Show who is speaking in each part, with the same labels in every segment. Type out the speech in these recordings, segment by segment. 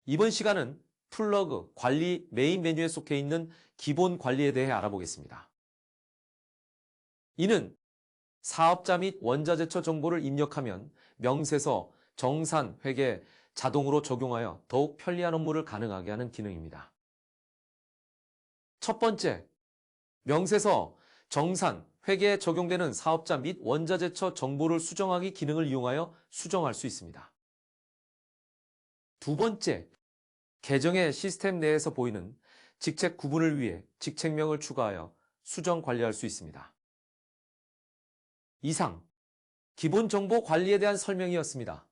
Speaker 1: 이번 시간은 플러그 관리 메인 메뉴에 속해 있는 기본 관리에 대해 알아보겠습니다. 이는 사업자 및 원자재처 정보를 입력하면 명세서, 정산, 회계 자동으로 적용하여 더욱 편리한 업무를 가능하게 하는 기능입니다. 첫 번째, 명세서, 정산, 회계에 적용되는 사업자 및 원자재처 정보를 수정하기 기능을 이용하여 수정할 수 있습니다. 두 번째, 계정의 시스템 내에서 보이는 직책 구분을 위해 직책명을 추가하여 수정 관리할 수 있습니다. 이상, 기본 정보 관리에 대한 설명이었습니다.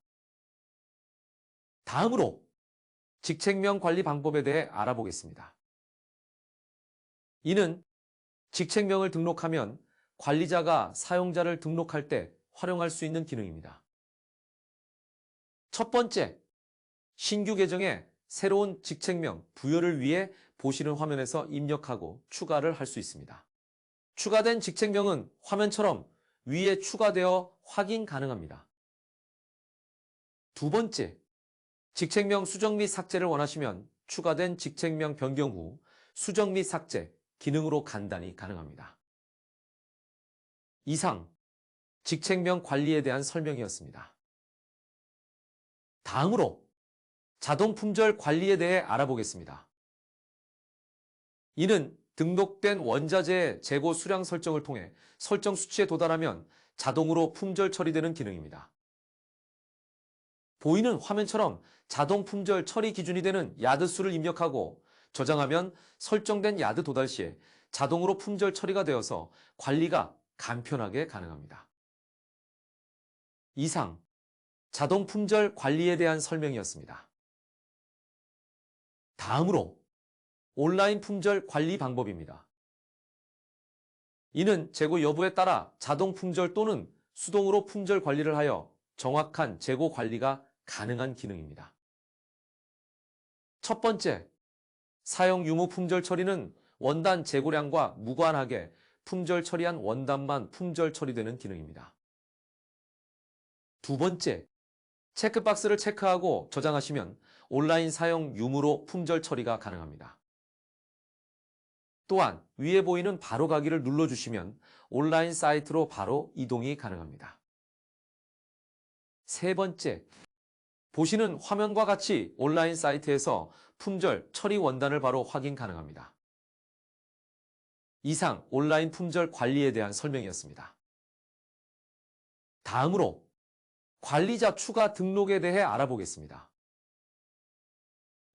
Speaker 1: 다음으로 직책명 관리 방법에 대해 알아보겠습니다. 이는 직책명을 등록하면 관리자가 사용자를 등록할 때 활용할 수 있는 기능입니다. 첫 번째, 신규 계정에 새로운 직책명 부여를 위해 보시는 화면에서 입력하고 추가를 할 수 있습니다. 추가된 직책명은 화면처럼 위에 추가되어 확인 가능합니다. 두 번째, 직책명 수정 및 삭제를 원하시면 추가된 직책명 변경 후 수정 및 삭제 기능으로 간단히 가능합니다. 이상, 직책명 관리에 대한 설명이었습니다. 다음으로 자동 품절 관리에 대해 알아보겠습니다. 이는 등록된 원자재의 재고 수량 설정을 통해 설정 수치에 도달하면 자동으로 품절 처리되는 기능입니다. 보이는 화면처럼 자동 품절 처리 기준이 되는 야드 수를 입력하고 저장하면 설정된 야드 도달 시에 자동으로 품절 처리가 되어서 관리가 간편하게 가능합니다. 이상, 자동 품절 관리에 대한 설명이었습니다. 다음으로 온라인 품절 관리 방법입니다. 이는 재고 여부에 따라 자동 품절 또는 수동으로 품절 관리를 하여 정확한 재고 관리가 가능한 기능입니다. 첫 번째, 사용 유무 품절 처리는 원단 재고량과 무관하게 품절 처리한 원단만 품절 처리되는 기능입니다. 두 번째, 체크박스를 체크하고 저장하시면 온라인 사용 유무로 품절 처리가 가능합니다. 또한 위에 보이는 바로 가기를 눌러주시면 온라인 사이트로 바로 이동이 가능합니다. 세 번째, 보시는 화면과 같이 온라인 사이트에서 품절 처리 원단을 바로 확인 가능합니다. 이상 온라인 품절 관리에 대한 설명이었습니다. 다음으로 관리자 추가 등록에 대해 알아보겠습니다.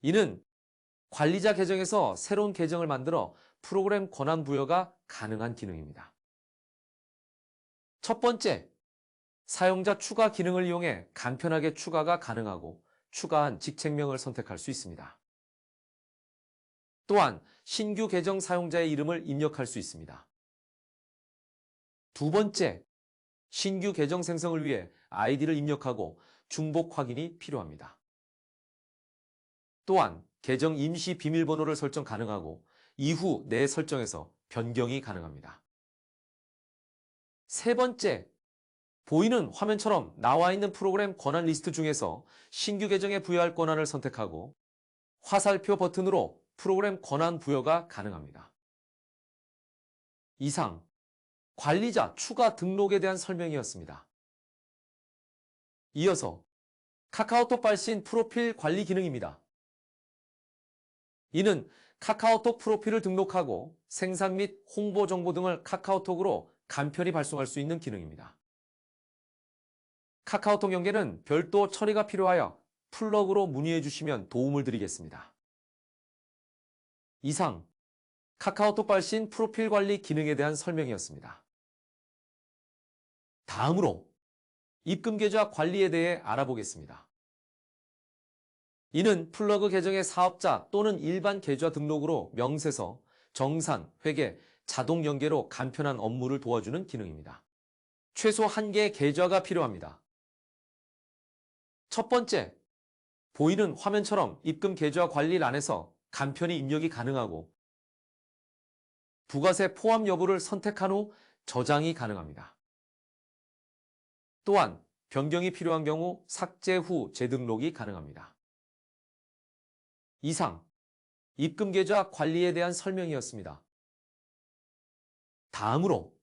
Speaker 1: 이는 관리자 계정에서 새로운 계정을 만들어 프로그램 권한 부여가 가능한 기능입니다. 첫 번째, 사용자 추가 기능을 이용해 간편하게 추가가 가능하고 추가한 직책명을 선택할 수 있습니다. 또한 신규 계정 사용자의 이름을 입력할 수 있습니다. 두 번째, 신규 계정 생성을 위해 아이디를 입력하고 중복 확인이 필요합니다. 또한 계정 임시 비밀번호를 설정 가능하고 이후 내 설정에서 변경이 가능합니다. 세 번째, 보이는 화면처럼 나와 있는 프로그램 권한 리스트 중에서 신규 계정에 부여할 권한을 선택하고 화살표 버튼으로 프로그램 권한 부여가 가능합니다. 이상, 관리자 추가 등록에 대한 설명이었습니다. 이어서 카카오톡 발신 프로필 관리 기능입니다. 이는 카카오톡 프로필을 등록하고 생산 및 홍보 정보 등을 카카오톡으로 간편히 발송할 수 있는 기능입니다. 카카오톡 연계는 별도 처리가 필요하여 플러그로 문의해 주시면 도움을 드리겠습니다. 이상, 카카오톡 발신 프로필 관리 기능에 대한 설명이었습니다. 다음으로 입금 계좌 관리에 대해 알아보겠습니다. 이는 플러그 계정의 사업자 또는 일반 계좌 등록으로 명세서, 정산, 회계, 자동 연계로 간편한 업무를 도와주는 기능입니다. 최소 1개의 계좌가 필요합니다. 첫 번째, 보이는 화면처럼 입금 계좌 관리란에서 간편히 입력이 가능하고 부가세 포함 여부를 선택한 후 저장이 가능합니다. 또한 변경이 필요한 경우 삭제 후 재등록이 가능합니다. 이상 입금 계좌 관리에 대한 설명이었습니다. 다음으로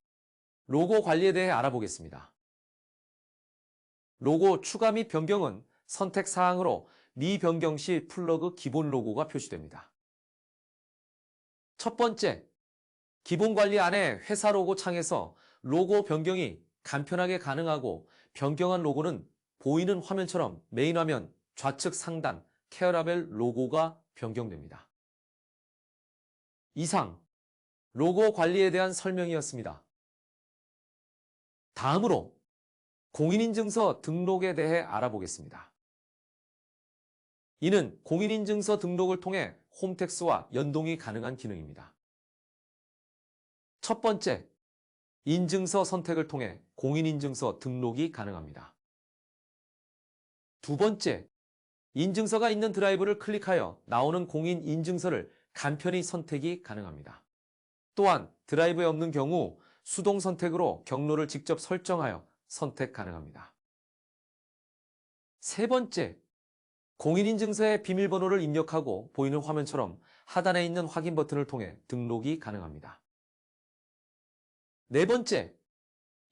Speaker 1: 로고 관리에 대해 알아보겠습니다. 로고 추가 및 변경은 선택 사항으로 미변경 시 플러그 기본 로고가 표시됩니다. 첫 번째, 기본 관리 안에 회사 로고 창에서 로고 변경이 간편하게 가능하고 변경한 로고는 보이는 화면처럼 메인 화면 좌측 상단 케어라벨 로고가 변경됩니다. 이상 로고 관리에 대한 설명이었습니다. 다음으로 공인인증서 등록에 대해 알아보겠습니다. 이는 공인인증서 등록을 통해 홈택스와 연동이 가능한 기능입니다. 첫 번째, 인증서 선택을 통해 공인인증서 등록이 가능합니다. 두 번째, 인증서가 있는 드라이브를 클릭하여 나오는 공인인증서를 간편히 선택이 가능합니다. 또한 드라이브에 없는 경우 수동 선택으로 경로를 직접 설정하여 선택 가능합니다. 세 번째, 공인인증서의 비밀번호를 입력하고 보이는 화면처럼 하단에 있는 확인 버튼을 통해 등록이 가능합니다. 네 번째,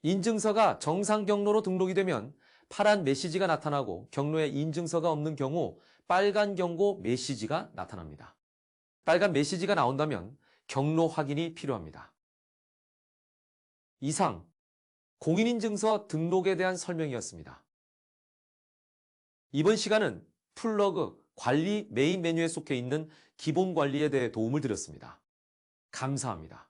Speaker 1: 인증서가 정상 경로로 등록이 되면 파란 메시지가 나타나고 경로에 인증서가 없는 경우 빨간 경고 메시지가 나타납니다. 빨간 메시지가 나온다면 경로 확인이 필요합니다. 이상 공인인증서 등록에 대한 설명이었습니다. 이번 시간은 플러그 관리 메인 메뉴에 속해 있는 기본 관리에 대해 도움을 드렸습니다. 감사합니다.